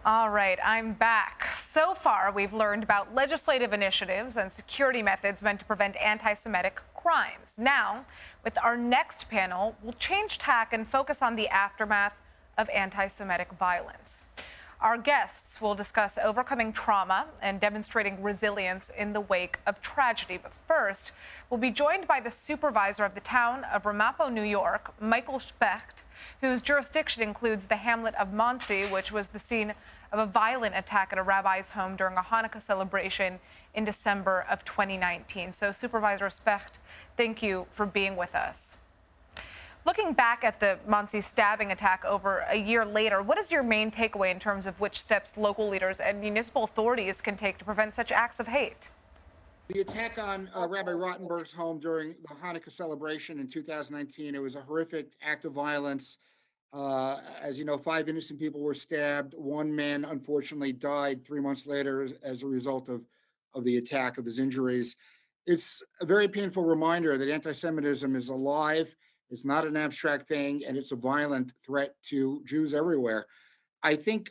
All right, I'm back. So far, we've learned about legislative initiatives and security methods meant to prevent anti-Semitic crimes. Now, with our next panel, we'll change tack and focus on the aftermath of anti-Semitic violence. Our guests will discuss overcoming trauma and demonstrating resilience in the wake of tragedy. But first, we'll be joined by the supervisor of the town of Ramapo, New York, Michael Specht, whose jurisdiction includes the hamlet of Monsey, which was the scene of a violent attack at a rabbi's home during a Hanukkah celebration in December of 2019. So, Supervisor Specht, thank you for being with us. Looking back at the Monsey stabbing attack over a year later, what is your main takeaway in terms of which steps local leaders and municipal authorities can take to prevent such acts of hate? The attack on Rabbi Rottenberg's home during the Hanukkah celebration in 2019, it was a horrific act of violence. As you know, 5 innocent people were stabbed. One man, unfortunately, died 3 months later as a result of the attack, of his injuries. It's a very painful reminder that anti-Semitism is alive. It's not an abstract thing, and it's a violent threat to Jews everywhere. I think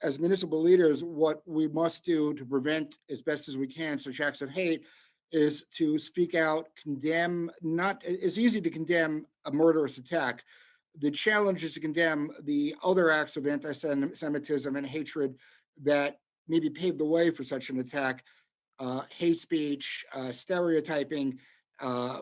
as municipal leaders, what we must do to prevent as best as we can such acts of hate is to speak out, condemn. Not It's easy to condemn a murderous attack. The challenge is to condemn the other acts of anti-Semitism and hatred that maybe paved the way for such an attack. Hate speech, stereotyping.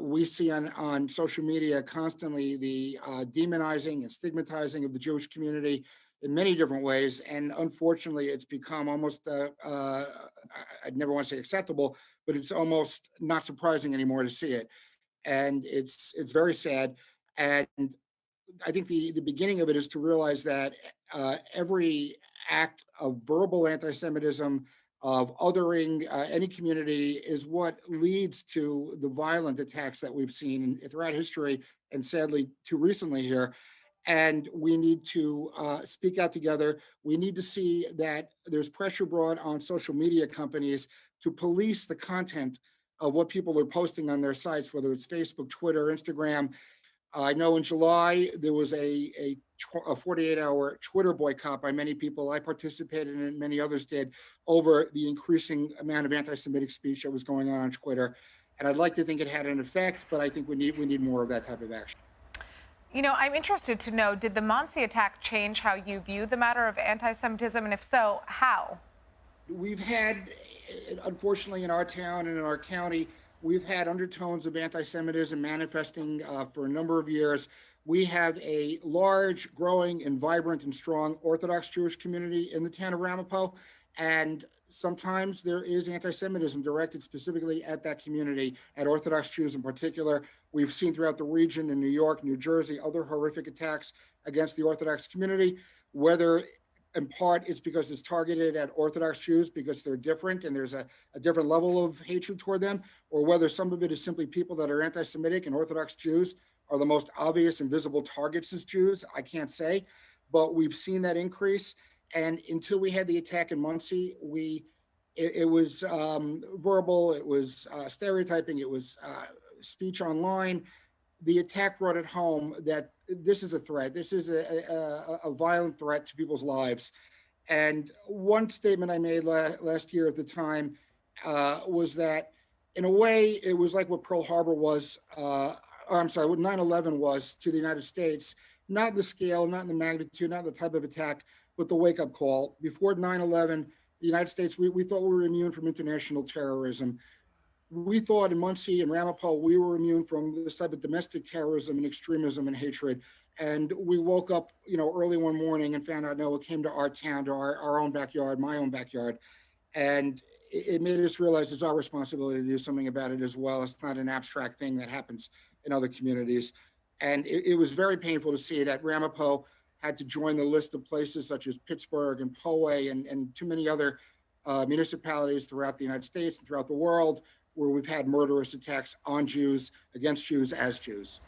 We see on social media constantly the demonizing and stigmatizing of the Jewish community in many different ways. And unfortunately, it's become almost, I'd never want to say acceptable, but it's almost not surprising anymore to see it. And it's very sad. And I think the beginning of it is to realize that every act of verbal anti-Semitism, of othering any community, is what leads to the violent attacks that we've seen throughout history, and sadly too recently here. And we need to speak out together. We need to see that there's pressure brought on social media companies to police the content of what people are posting on their sites, whether it's Facebook, Twitter, Instagram. I know in July there was a 48-hour Twitter boycott by many people. I participated in it, many others did, over the increasing amount of anti-Semitic speech that was going on Twitter. And I'd like to think it had an effect, but I think we need more of that type of action. You know, I'm interested to know, did the Monsey attack change how you view the matter of anti-Semitism, and if so, how? We've had, unfortunately, in our town and in our county, we've had undertones of anti-Semitism manifesting for a number of years. We have a large, growing, and vibrant and strong Orthodox Jewish community in the town of Ramapo, and sometimes there is anti-Semitism directed specifically at that community, at Orthodox Jews in particular. We've seen throughout the region in New York, New Jersey, other horrific attacks against the Orthodox community, whether in part it's because it's targeted at Orthodox Jews because they're different and there's a different level of hatred toward them, or whether some of it is simply people that are anti-Semitic and Orthodox Jews are the most obvious and visible targets as Jews. I can't say, but we've seen that increase. And until we had the attack in Monsey, it was verbal, it was stereotyping, it was speech online. The attack brought it home that this is a threat. This is a violent threat to people's lives. And one statement I made last year at the time was that, in a way, it was like what Pearl Harbor was, what 9/11 was to the United States, not the scale, not the magnitude, not the type of attack, but the wake-up call. Before 9/11, the United States, we thought we were immune from international terrorism. We thought in Muncie and Ramapo, we were immune from this type of domestic terrorism and extremism and hatred. And we woke up, early one morning and found out, no, it came to our town, to our own backyard, my own backyard. And it made us realize it's our responsibility to do something about it as well. It's not an abstract thing that happens in other communities. And it was very painful to see that Ramapo had to join the list of places such as Pittsburgh and Poway and too many other municipalities throughout the United States and throughout the world where we've had murderous attacks on Jews, against Jews, as Jews.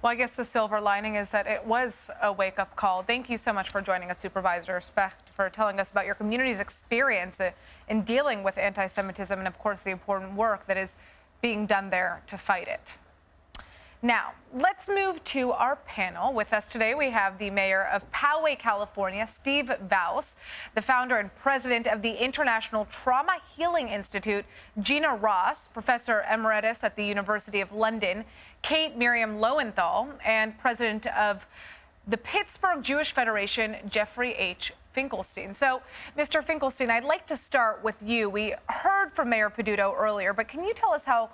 Well, I guess the silver lining is that it was a wake-up call. Thank you so much for joining us, Supervisor Specht, for telling us about your community's experience in dealing with anti-Semitism and, of course, the important work that is being done there to fight it. Now, let's move to our panel. With us today, we have the mayor of Poway, California, Steve Vaus, the founder and president of the International Trauma Healing Institute, Gina Ross, professor emeritus at the University of London, Kate Miriam Lowenthal, and president of the Pittsburgh Jewish Federation, Jeffrey H. Finkelstein. So, Mr. Finkelstein, I'd like to start with you. We heard from Mayor Peduto earlier, but can you tell us how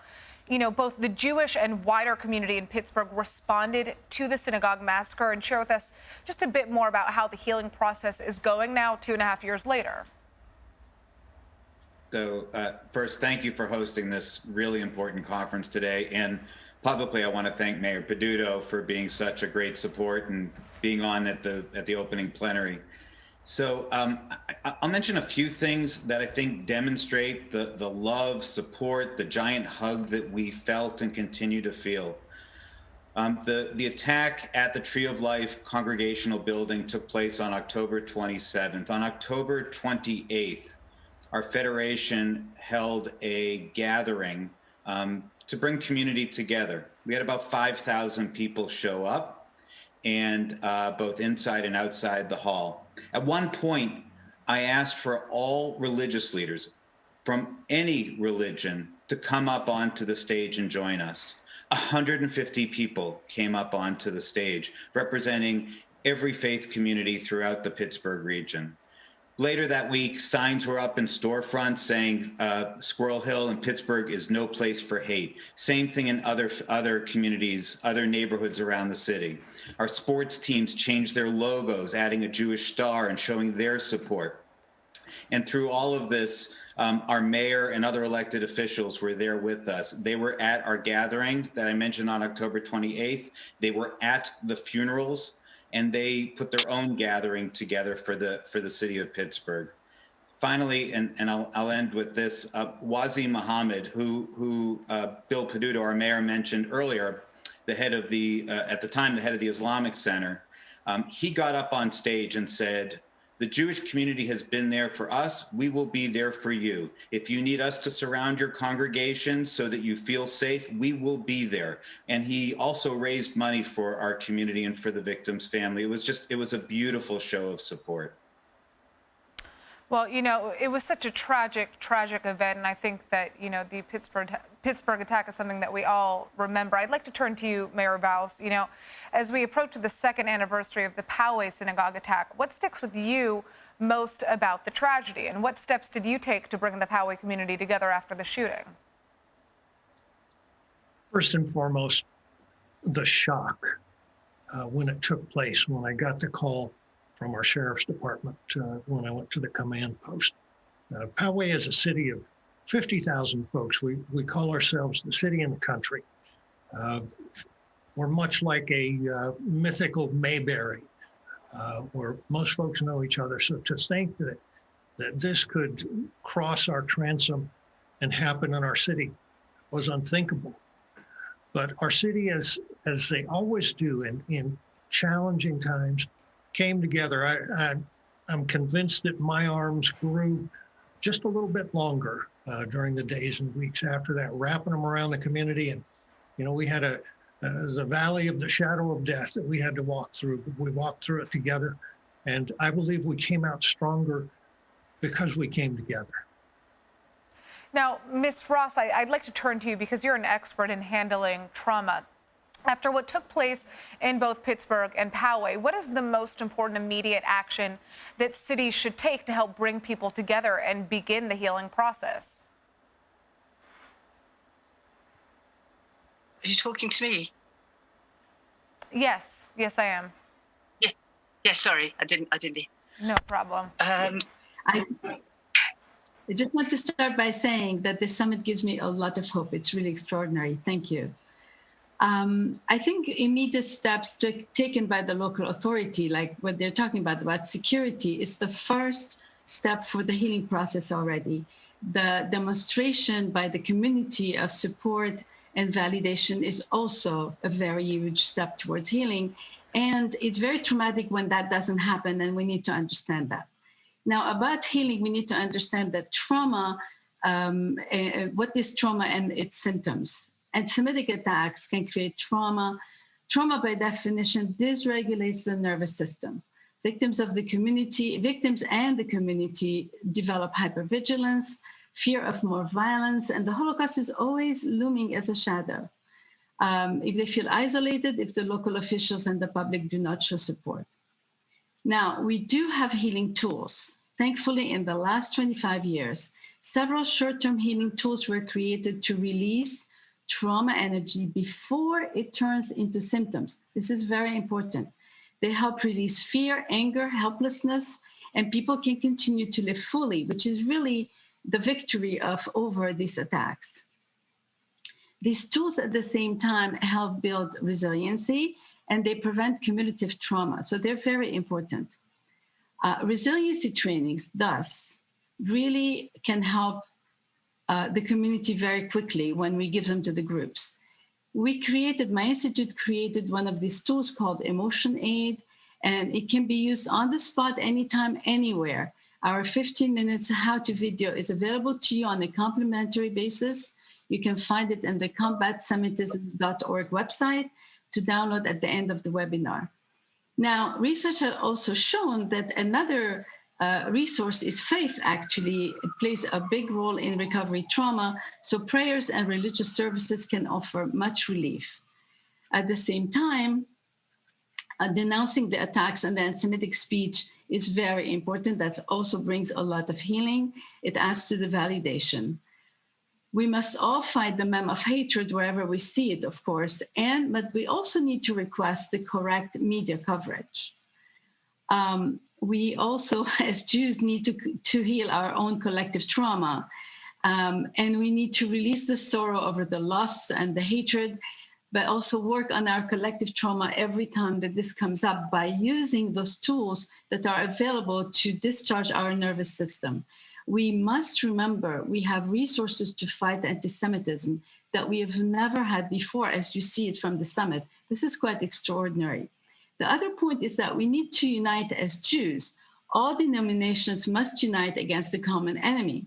both the Jewish and wider community in Pittsburgh responded to the synagogue massacre, and share with us just a bit more about how the healing process is going now, 2.5 years later? So first, thank you for hosting this really important conference today. And publicly, I want to thank Mayor Peduto for being such a great support and being on at the opening plenary. So I'll mention a few things that I think demonstrate the love, support, the giant hug that we felt and continue to feel. The attack at the Tree of Life Congregational Building took place on October 27th. On October 28th, our federation held a gathering to bring community together. We had about 5,000 people show up, and both inside and outside the hall. At one point, I asked for all religious leaders from any religion to come up onto the stage and join us. 150 people came up onto the stage, representing every faith community throughout the Pittsburgh region. Later that week, signs were up in storefronts saying Squirrel Hill and Pittsburgh is no place for hate. Same thing in other communities, other neighborhoods around the city. Our sports teams changed their logos, adding a Jewish star and showing their support. And through all of this, our mayor and other elected officials were there with us. They were at our gathering that I mentioned on October 28th. They were at the funerals, and they put their own gathering together for the city of Pittsburgh. Finally, and I'll end with this, Wazi Muhammad, who Bill Peduto, our mayor, mentioned earlier, the head of at the time, the head of the Islamic Center, he got up on stage and said, "The Jewish community has been there for us. We will be there for you. If you need us to surround your congregation so that you feel safe, we will be there." And he also raised money for our community and for the victim's family. It was a beautiful show of support. Well, it was such a tragic event, and I think that, the Pittsburgh attack is something that we all remember. I'd like to turn to you, Mayor Vaus. As we approach the second anniversary of the Poway synagogue attack, what sticks with you most about the tragedy, and what steps did you take to bring the Poway community together after the shooting? First and foremost, the shock when it took place, when I got the call from our sheriff's department when I went to the command post. Poway is a city of 50,000 folks. We call ourselves the city in the country. We're much like a mythical Mayberry, where most folks know each other. So to think that this could cross our transom and happen in our city was unthinkable. But our city, as they always do in challenging times, came together. I'm convinced that my arms grew just a little bit longer during the days and weeks after that, wrapping them around the community. And, we had the valley of the shadow of death that we had to walk through. We walked through it together. And I believe we came out stronger because we came together. Now, Ms. Ross, I'd like to turn to you because you're an expert in handling trauma. After what took place in both Pittsburgh and Poway, what is the most important immediate action that cities should take to help bring people together and begin the healing process? Are you talking to me? Yes, I am. Yeah. Sorry, I didn't. No problem. I just want to start by saying that this summit gives me a lot of hope. It's really extraordinary. Thank you. I think immediate steps taken by the local authority, like what they're talking about security, is the first step for the healing process already. The demonstration by the community of support and validation is also a very huge step towards healing. And it's very traumatic when that doesn't happen, and we need to understand that. Now, about healing, we need to understand that trauma, what is trauma and its symptoms. anti-Semitic attacks can create trauma. Trauma, by definition, dysregulates the nervous system. Victims and the community develop hypervigilance, fear of more violence, and the Holocaust is always looming as a shadow. If they feel isolated, if the local officials and the public do not show support. Now, we do have healing tools. Thankfully, in the last 25 years, several short-term healing tools were created to release trauma energy before it turns into symptoms. This is very important. They help release fear, anger, helplessness, and people can continue to live fully, which is really the victory over these attacks. These tools at the same time help build resiliency, and they prevent cumulative trauma. So they're very important. Resiliency trainings, thus, really can help the community very quickly when we give them to the groups. My institute created one of these tools called Emotion Aid, and it can be used on the spot, anytime, anywhere. Our 15 minutes how-to video is available to you on a complimentary basis. You can find it in the combatsemitism.org website to download at the end of the webinar. Now, research has also shown that another resource is faith. Actually plays a big role in recovery trauma, so prayers and religious services can offer much relief. At the same time, denouncing the attacks and the anti-Semitic speech is very important. That also brings a lot of healing. It adds to the validation. We must all fight the meme of hatred wherever we see it, of course, but we also need to request the correct media coverage. We also, as Jews, need to heal our own collective trauma, and we need to release the sorrow over the loss and the hatred, but also work on our collective trauma every time that this comes up by using those tools that are available to discharge our nervous system. We must remember we have resources to fight anti-Semitism that we have never had before, as you see it from the summit. This is quite extraordinary. The other point is that we need to unite as Jews. All denominations must unite against the common enemy.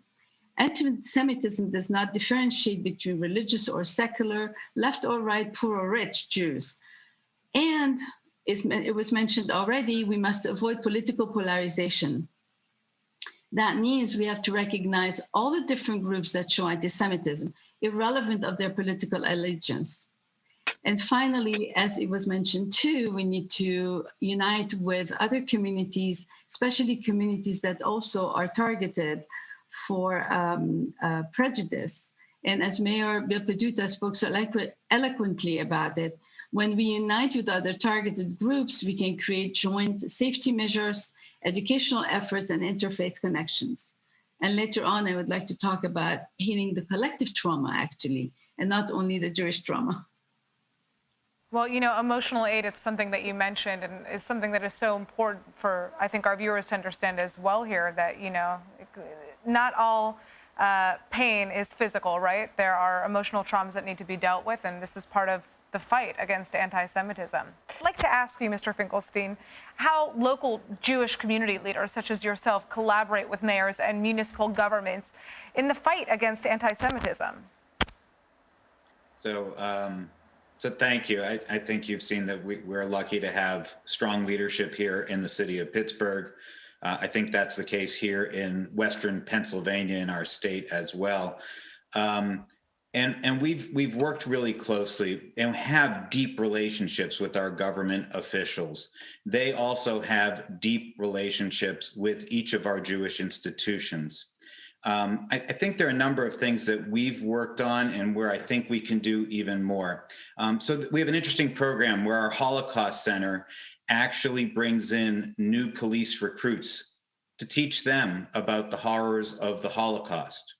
Anti-Semitism does not differentiate between religious or secular, left or right, poor or rich Jews. And it was mentioned already, we must avoid political polarization. That means we have to recognize all the different groups that show anti-Semitism, irrelevant of their political allegiance. And finally, as it was mentioned too, we need to unite with other communities, especially communities that also are targeted for prejudice. And as Mayor Bill Peduta spoke so eloquently about it, when we unite with other targeted groups, we can create joint safety measures, educational efforts, and interfaith connections. And later on, I would like to talk about healing the collective trauma, actually, and not only the Jewish trauma. Well, emotional aid, it's something that you mentioned and is something that is so important for, I think, our viewers to understand as well here that, not all pain is physical, right? There are emotional traumas that need to be dealt with, and this is part of the fight against anti-Semitism. I'd like to ask you, Mr. Finkelstein, how local Jewish community leaders such as yourself collaborate with mayors and municipal governments in the fight against anti-Semitism. So thank you. I think you've seen that we're lucky to have strong leadership here in the city of Pittsburgh. I think that's the case here in Western Pennsylvania in our state as well. And we've worked really closely and have deep relationships with our government officials. They also have deep relationships with each of our Jewish institutions. I think there are a number of things that we've worked on and where I think we can do even more. So we have an interesting program where our Holocaust Center actually brings in new police recruits to teach them about the horrors of the Holocaust.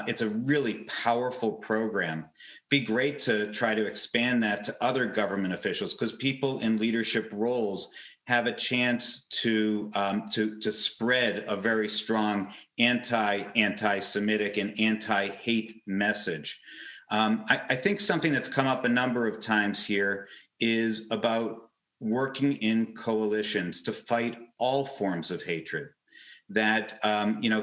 It's a really powerful program. Be great to try to expand that to other government officials because people in leadership roles have a chance to spread a very strong anti-Semitic and anti-hate message. I think something that's come up a number of times here is about working in coalitions to fight all forms of hatred. that,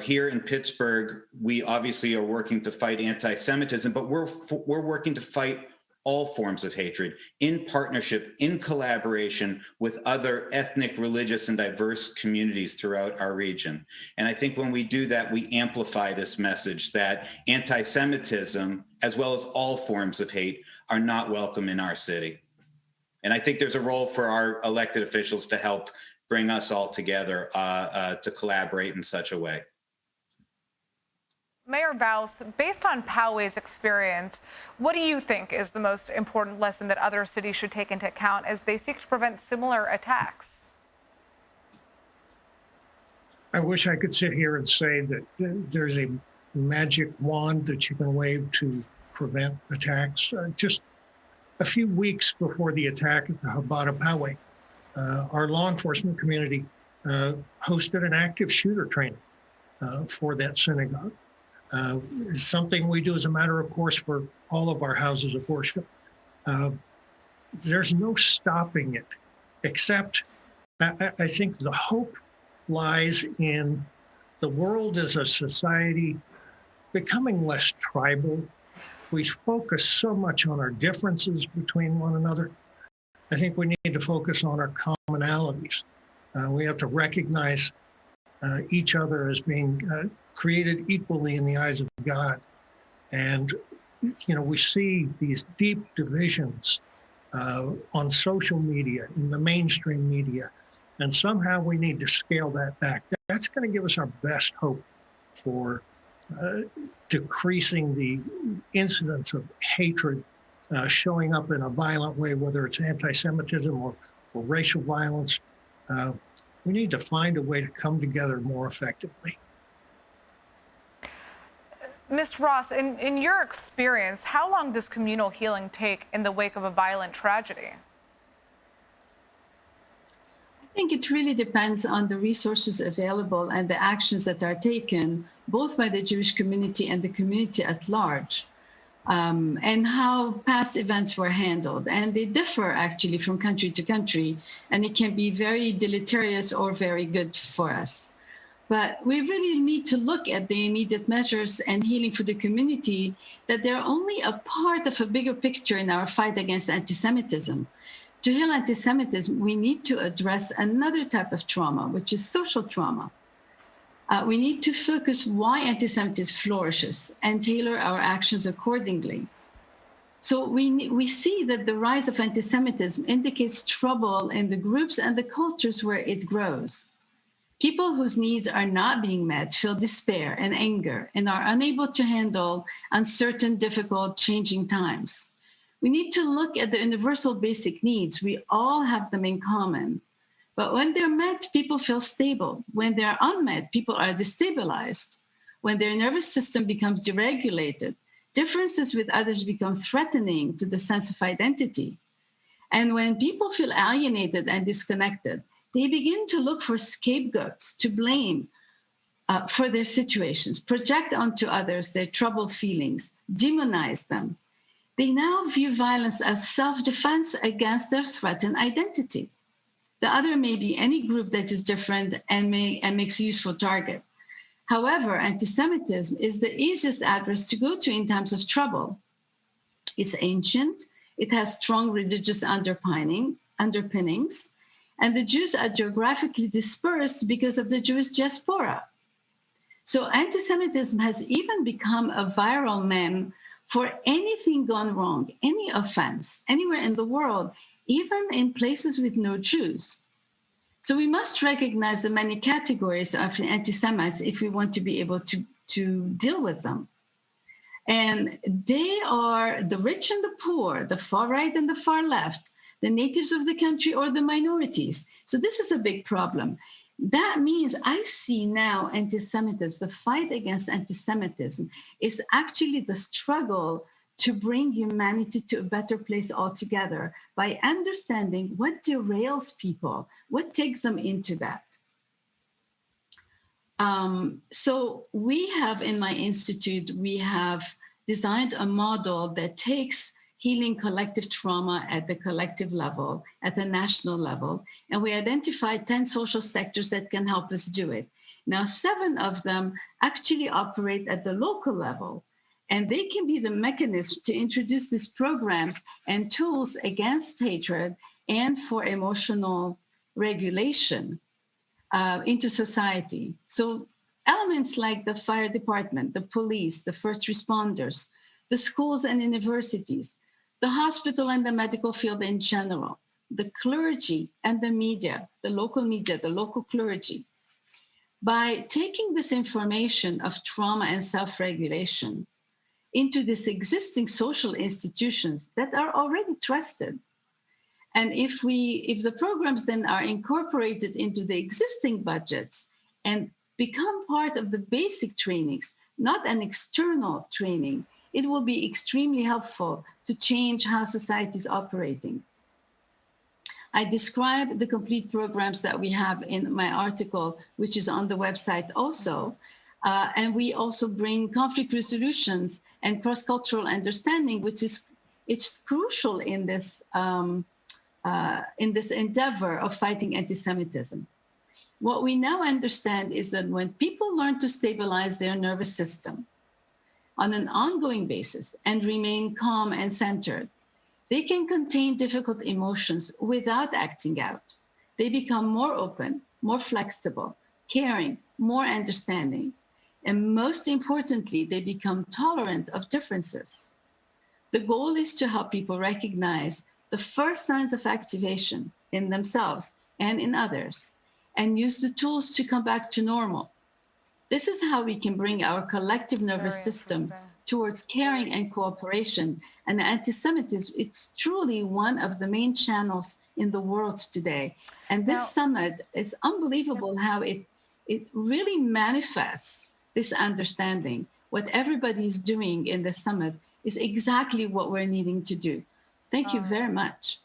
here in Pittsburgh, we obviously are working to fight anti-Semitism, but we're working to fight all forms of hatred in partnership, in collaboration with other ethnic, religious, and diverse communities throughout our region. And I think when we do that, we amplify this message that anti-Semitism, as well as all forms of hate, are not welcome in our city. And I think there's a role for our elected officials to help bring us all together to collaborate in such a way. Mayor Baus, based on Poway's experience, what do you think is the most important lesson that other cities should take into account as they seek to prevent similar attacks? I wish I could sit here and say that there's a magic wand that you can wave to prevent attacks. Just a few weeks before the attack at the Chabad of Poway, our law enforcement community hosted an active shooter training for that synagogue. It's something we do as a matter of course for all of our houses of worship. There's no stopping it, except I think the hope lies in the world as a society becoming less tribal. We focus so much on our differences between one another. I think we need to focus on our commonalities. We have to recognize each other as being created equally in the eyes of God. And, we see these deep divisions on social media, in the mainstream media, and somehow we need to scale that back. That's going to give us our best hope for decreasing the incidence of hatred showing up in a violent way, whether it's anti-Semitism or racial violence. We need to find a way to come together more effectively. Ms. Ross, in your experience, how long does communal healing take in the wake of a violent tragedy? I think it really depends on the resources available and the actions that are taken, both by the Jewish community and the community at large, and how past events were handled. And they differ actually from country to country, and it can be very deleterious or very good for us. But we really need to look at the immediate measures and healing for the community, that they're only a part of a bigger picture in our fight against anti-Semitism. To heal anti-Semitism, we need to address another type of trauma, which is social trauma. We need to focus why anti-Semitism flourishes and tailor our actions accordingly. So we see that the rise of anti-Semitism indicates trouble in the groups and the cultures where it grows. People whose needs are not being met feel despair and anger and are unable to handle uncertain, difficult, changing times. We need to look at the universal basic needs. We all have them in common. But when they're met, people feel stable. When they're unmet, people are destabilized. When their nervous system becomes deregulated, differences with others become threatening to the sense of identity. And when people feel alienated and disconnected, they begin to look for scapegoats to blame for their situations, project onto others their troubled feelings, demonize them. They now view violence as self-defense against their threatened identity. The other may be any group that is different and makes a useful target. However, anti-Semitism is the easiest address to go to in times of trouble. It's ancient, it has strong religious underpinnings, and the Jews are geographically dispersed because of the Jewish diaspora. So anti-Semitism has even become a viral meme for anything gone wrong, any offense, anywhere in the world, even in places with no Jews. So we must recognize the many categories of anti-Semites if we want to be able to deal with them. And they are the rich and the poor, the far right and the far left, the natives of the country or the minorities. So this is a big problem. That means I see now anti-Semitism, the fight against anti-Semitism is actually the struggle to bring humanity to a better place altogether by understanding what derails people, what takes them into that. So we have in my institute, we have designed a model that takes healing collective trauma at the collective level, at the national level. And we identified 10 social sectors that can help us do it. Now, 7 of them actually operate at the local level, and they can be the mechanism to introduce these programs and tools against hatred and for emotional regulation into society. So elements like the fire department, the police, the first responders, the schools and universities, the hospital and the medical field in general, the clergy and the media, the local clergy. By taking this information of trauma and self-regulation into these existing social institutions that are already trusted, and if the programs then are incorporated into the existing budgets and become part of the basic trainings, not an external training, it will be extremely helpful to change how society is operating. I describe the complete programs that we have in my article, which is on the website also. And we also bring conflict resolutions and cross-cultural understanding, which is it's crucial in this endeavor of fighting anti-Semitism. What we now understand is that when people learn to stabilize their nervous system on an ongoing basis and remain calm and centered, they can contain difficult emotions without acting out. They become more open, more flexible, caring, more understanding, and most importantly, they become tolerant of differences. The goal is to help people recognize the first signs of activation in themselves and in others, and use the tools to come back to normal. This is how we can bring our collective nervous system towards caring and cooperation. And anti-Semitism, it's truly one of the main channels in the world today. And this summit is unbelievable how it really manifests this understanding. What everybody is doing in the summit is exactly what we're needing to do. Thank you very much.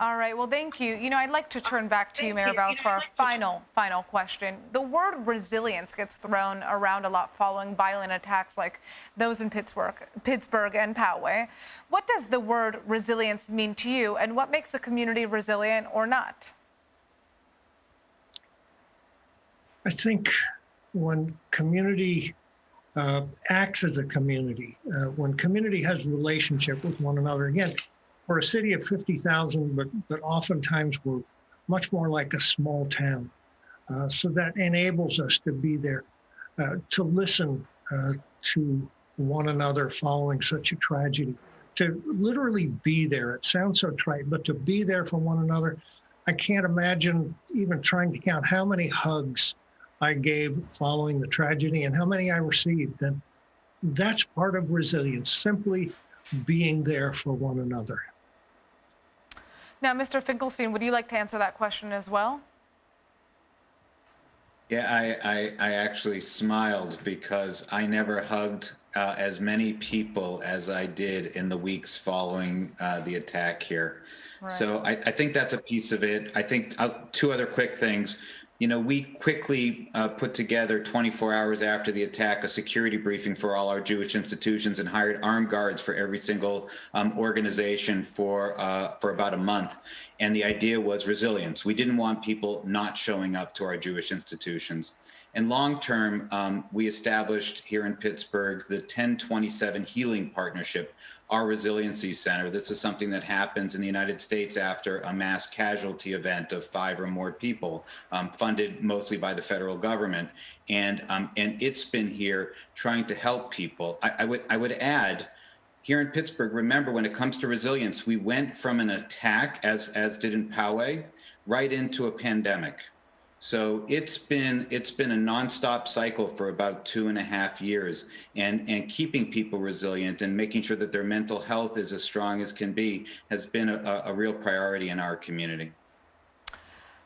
All right, well, thank you. You know, I'd like to turn back to you, Mayor Bowles, for our final question. The word resilience gets thrown around a lot following violent attacks like those in Pittsburgh and Poway. What does the word resilience mean to you, and what makes a community resilient or not? I think when community acts as a community, when community has a relationship with one another, again, we're a city of 50,000, but oftentimes we're much more like a small town. So that enables us to be there, to listen to one another following such a tragedy, to literally be there. It sounds so trite, but to be there for one another. I can't imagine even trying to count how many hugs I gave following the tragedy and how many I received. And that's part of resilience, simply being there for one another. Now, Mr. Finkelstein, would you like to answer that question as well? Yeah, I actually smiled because I never hugged as many people as I did in the weeks following the attack here. Right. So I think that's a piece of it. I think 2 other quick things. You know, we quickly put together 24 hours after the attack a security briefing for all our Jewish institutions and hired armed guards for every single organization for about a month. And the idea was resilience. We didn't want people not showing up to our Jewish institutions. And long term, we established here in Pittsburgh the 1027 Healing Partnership, our resiliency center. This is something that happens in the United States after a mass casualty event of 5 or more people, funded mostly by the federal government. And it's been here trying to help people. I would add, here in Pittsburgh, remember, when it comes to resilience, we went from an attack, as did in Poway, right into a pandemic. So it's been a nonstop cycle for about 2.5 years, and keeping people resilient and making sure that their mental health is as strong as can be has been a real priority in our community.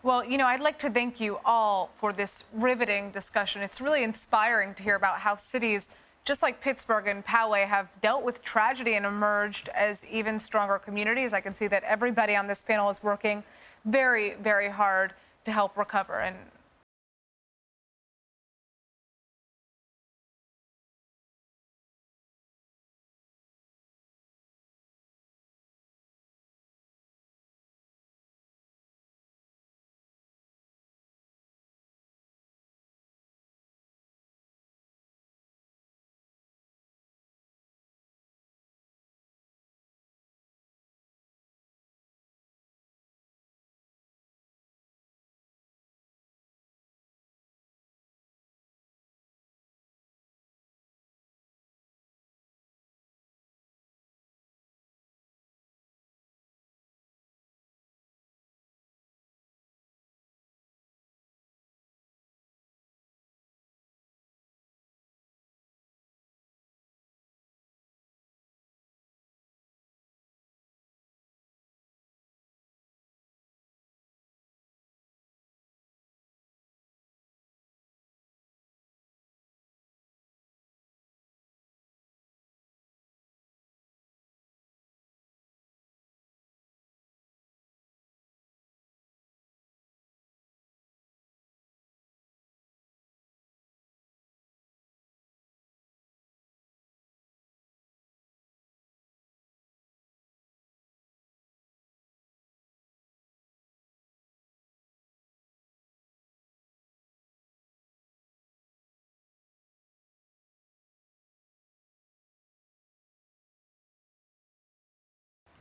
Well, you know, I'd like to thank you all for this riveting discussion. It's really inspiring to hear about how cities just like Pittsburgh and Poway have dealt with tragedy and emerged as even stronger communities. I can see that everybody on this panel is working very, very hard to help recover. And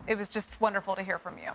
It was just wonderful to hear from you.